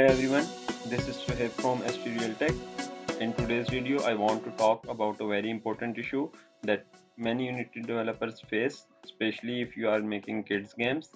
Hey everyone, this is Suhaib from ST Tech. In today's video, I want to talk about a very important issue that many Unity developers face, especially if you are making kids games.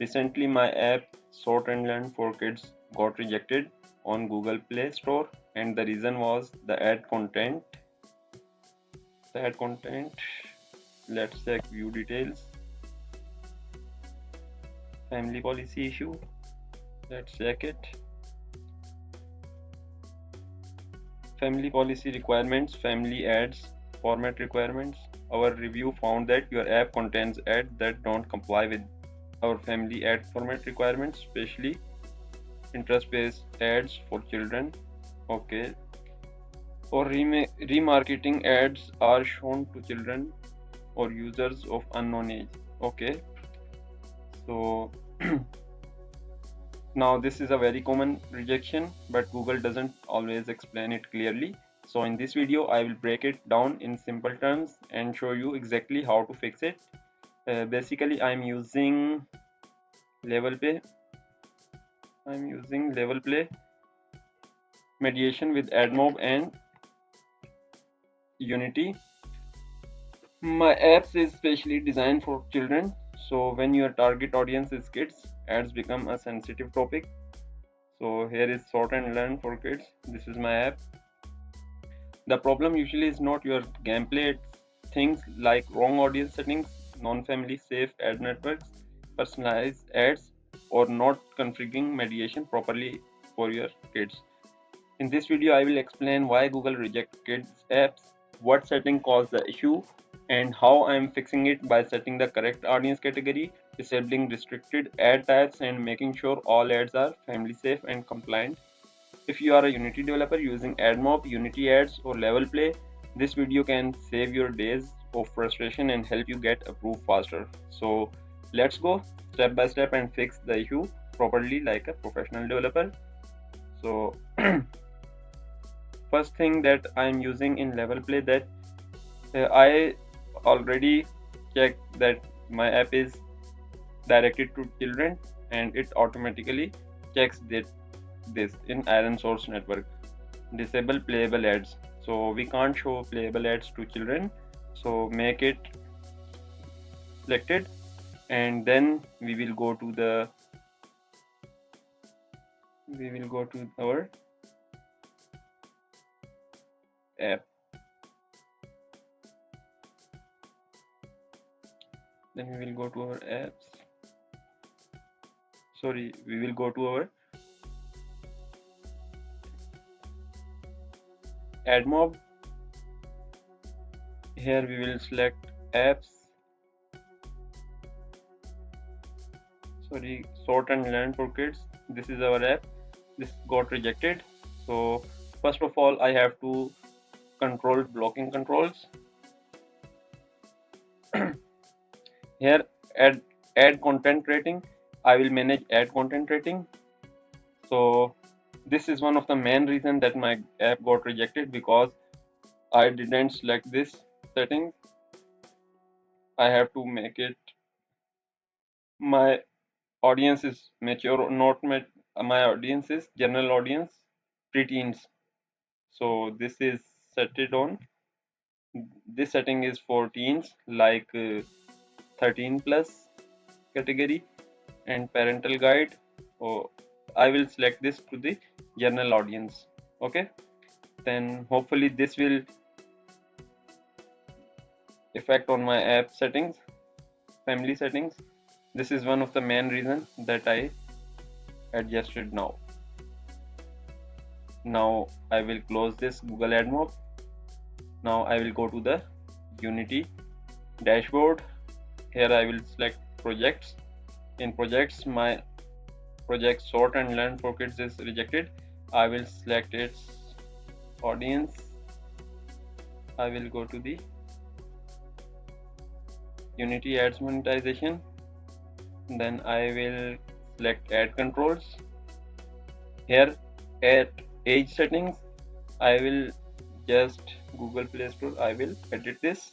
Recently, my app Sort and Learn for Kids got rejected on Google Play Store, and the reason was the ad content. The ad content. Let's check view details. Family policy issue. Let's check it. Family policy requirements, family ads, format requirements. Our review found that your app contains ads that don't comply with our family ad format requirements, especially interest-based ads for children. Okay. Or remarketing ads are shown to children or users of unknown age. Okay. So now this is a very common rejection, but Google doesn't always explain it clearly. So in this video, I will break it down in simple terms and show you exactly how to fix it. Basically, I'm using LevelPlay. Mediation with AdMob and Unity. My apps is specially designed for children. So when your target audience is kids, ads become a sensitive topic. So here is Sort and Learn for Kids. This is my app. The problem usually is not your gameplay, it's things like wrong audience settings, non-family safe ad networks, personalized ads, or not configuring mediation properly for your kids. In this video, I will explain why Google rejects kids apps, what setting caused the issue, and how I am fixing it by setting the correct audience category, disabling restricted ad types, and making sure all ads are family safe and compliant. If you are a Unity developer using AdMob, Unity Ads, or LevelPlay, this video can save your days of frustration and help you get approved faster. So let's go step by step and fix the issue properly like a professional developer. So first thing that I'm using in LevelPlay, that I already checked that my app is directed to children, and it automatically checks this in iron source network. Disable playable ads, so we can't show playable ads to children, so make it selected, and then we will go to our app. Then we will go to our apps. Sorry, we will go to our AdMob. Here we will select apps. Sorry, Sort and Learn for Kids. This is our app. This got rejected. So first of all, I have to control blocking controls. Here, add content rating. I will manage ad content rating. So this is one of the main reasons that my app got rejected, because I didn't select this setting. I have to make it my audience is mature or not. My audience is general audience, preteens. So this is set it on. This setting is for teens, like 13 plus category, and parental guide. Oh, I will select this to the general audience. Okay, then hopefully this will affect on my app settings, family settings. This is one of the main reasons that I adjusted now. Now I will close this Google AdMob. Now I will go to the Unity dashboard. Here I will select projects. In projects, my project Sort and Learn for Kids is rejected. I will select its audience. I will go to the Unity Ads Monetization. Then I will select Ad Controls. Here at age settings, I will just Google Play Store. I will edit this.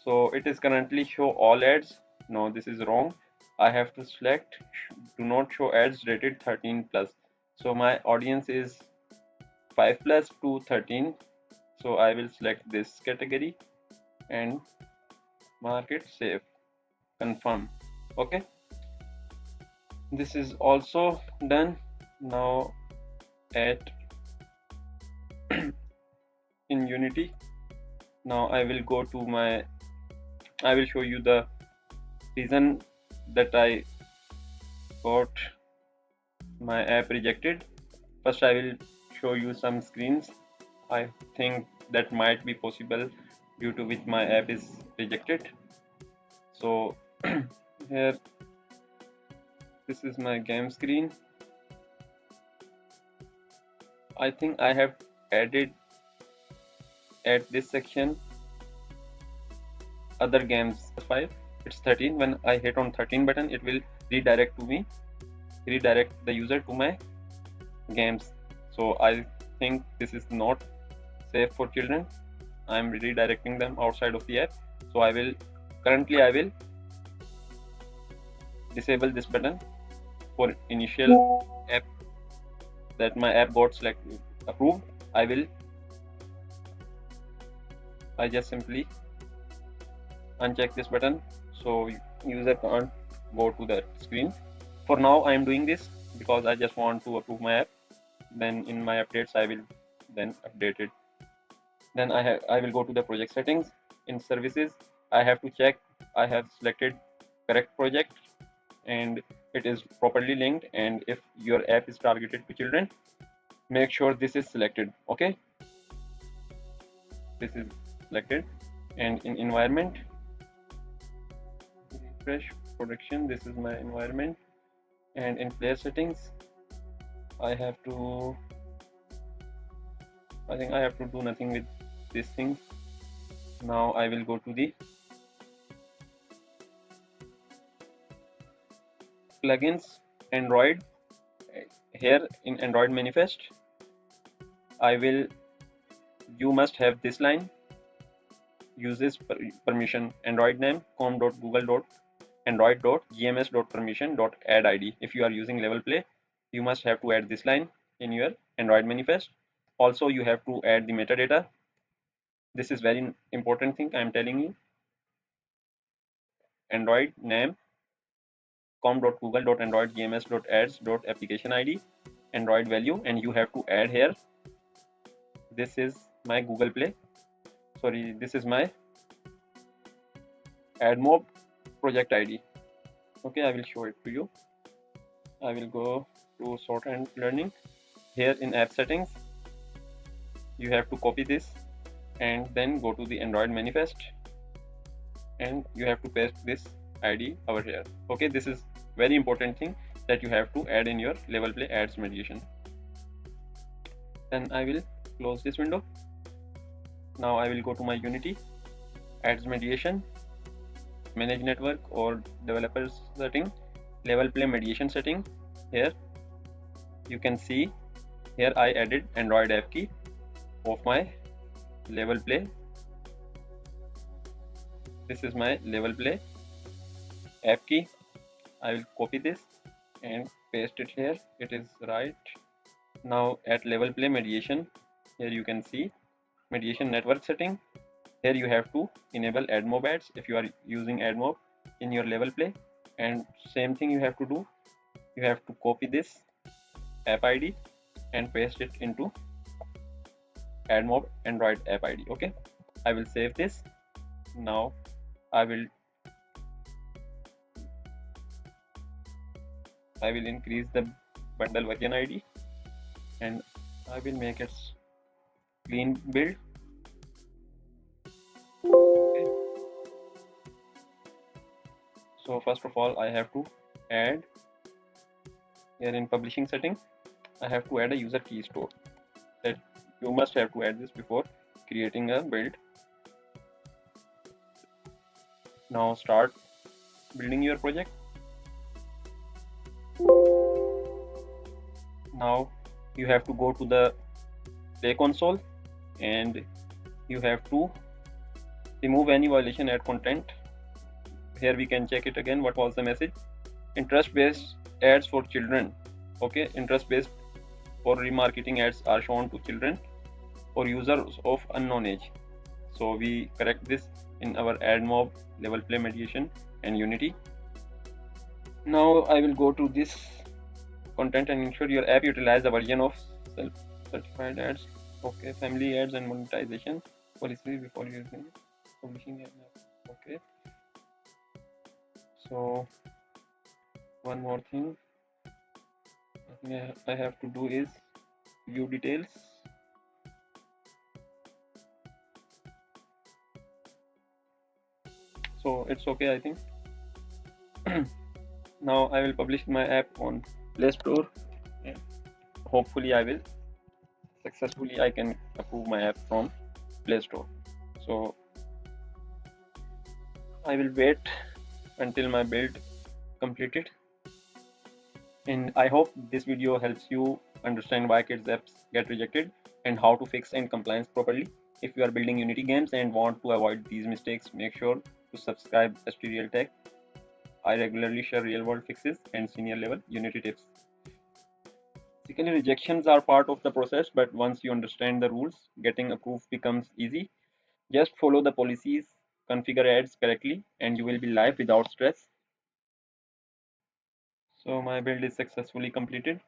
So it is currently show all ads. No, this is wrong. I have to select do not show ads rated 13 plus. So my audience is 5 plus to 13. So I will select this category and mark it save, confirm. Okay, this is also done. Now at in Unity, now I will go to my, I will show you the reason that I got my app rejected. First I will show you some screens I think that might be possible due to which my app is rejected. So here, this is my game screen. I think I have added at this section other games. 5, it's 13. When I hit on 13 button, it will redirect the user to my games. So I think this is not safe for children. I'm redirecting them outside of the app. So I will disable this button for initial app that my app got selected approved. I just simply uncheck this button so user can't go to that screen. For now I am doing this because I just want to approve my app. Then in my updates I will then update it. Then I will go to the project settings. In services I have to check I have selected correct project and it is properly linked, and if your app is targeted to children, make sure this is selected. Okay, this is selected. And in environment, refresh production, this is my environment. And in player settings I think I have to do nothing with this thing. Now I will go to the plugins, Android. Here in Android manifest you must have this line, uses permission Android name com.google.android.gms.permission.add id. If you are using LevelPlay, you must have to add this line in your Android manifest. Also you have to add the metadata. This is very important thing I am telling you. Android name com.google.android.gms.ads.application id, Android value, and you have to add here, this is my Google Play, sorry, this is my AdMob project id. Okay, I will show it to you. I will go to sort and learning. Here in app settings you have to copy this and then go to the Android manifest and you have to paste this id over here. Okay, this is very important thing that you have to add in your LevelPlay ads mediation. Then I will close this window. Now I will go to my Unity ads mediation, manage network or developers setting, LevelPlay mediation setting. Here you can see, here I added Android app key of my LevelPlay. This is my LevelPlay app key. I will copy this and paste it here. It is right. Now at LevelPlay mediation, here you can see mediation network setting. Here you have to enable AdMob ads if you are using AdMob in your LevelPlay, and same thing you have to do. You have to copy this app ID and paste it into AdMob Android app ID. Okay, I will save this. Now I will increase the bundle version ID and I will make it clean build. Okay. So first of all I have to add, here in publishing setting I have to add a user key store. That you must have to add this before creating a build. Now start building your project. Now you have to go to the Play console and you have to remove any violation add content. Here we can check it again, what was the message. Interest based ads for children. Okay, interest based or remarketing ads are shown to children or users of unknown age. So we correct this in our AdMob, LevelPlay mediation, and Unity. Now I will go to this content and ensure your app utilize the version of self-certified ads. Okay, family ads and monetization policy before using publishing an app. Okay, so one more thing I think I have to do is view details. So it's okay, I think. Now I will publish my app on Play Store. And hopefully I will successfully I can approve my app from Play Store. So I will wait until my build completed, and I hope this video helps you understand why kids apps get rejected and how to fix and compliance properly. If you are building Unity games and want to avoid these mistakes, make sure to subscribe ST Real Tech. I regularly share real world fixes and senior level Unity tips. Basically, rejections are part of the process, but once you understand the rules, getting approved becomes easy. Just follow the policies, configure ads correctly, and you will be live without stress. So my build is successfully completed.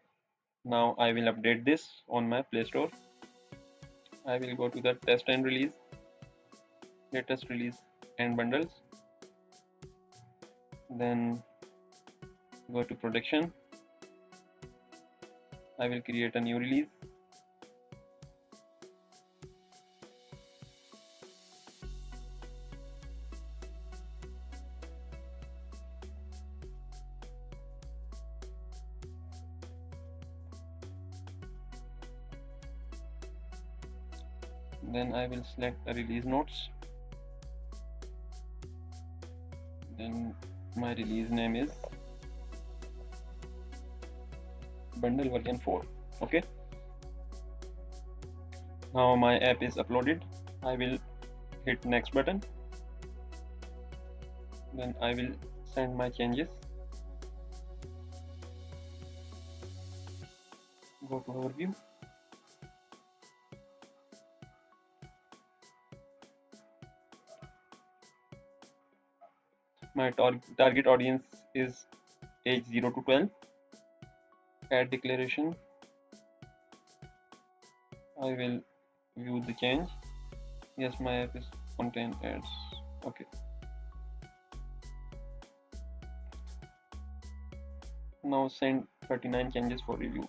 Now I will update this on my Play Store. I will go to the test and release, latest release and bundles. Then go to production. I will create a new release. Then I will select the release notes. Then my release name is bundle version 4. Okay. Now my app is uploaded. I will hit next button. Then I will send my changes. Go to overview. My target audience is age 0 to 12. Add declaration. I will view the change. Yes, my app is contain ads. Okay. Now send 39 changes for review.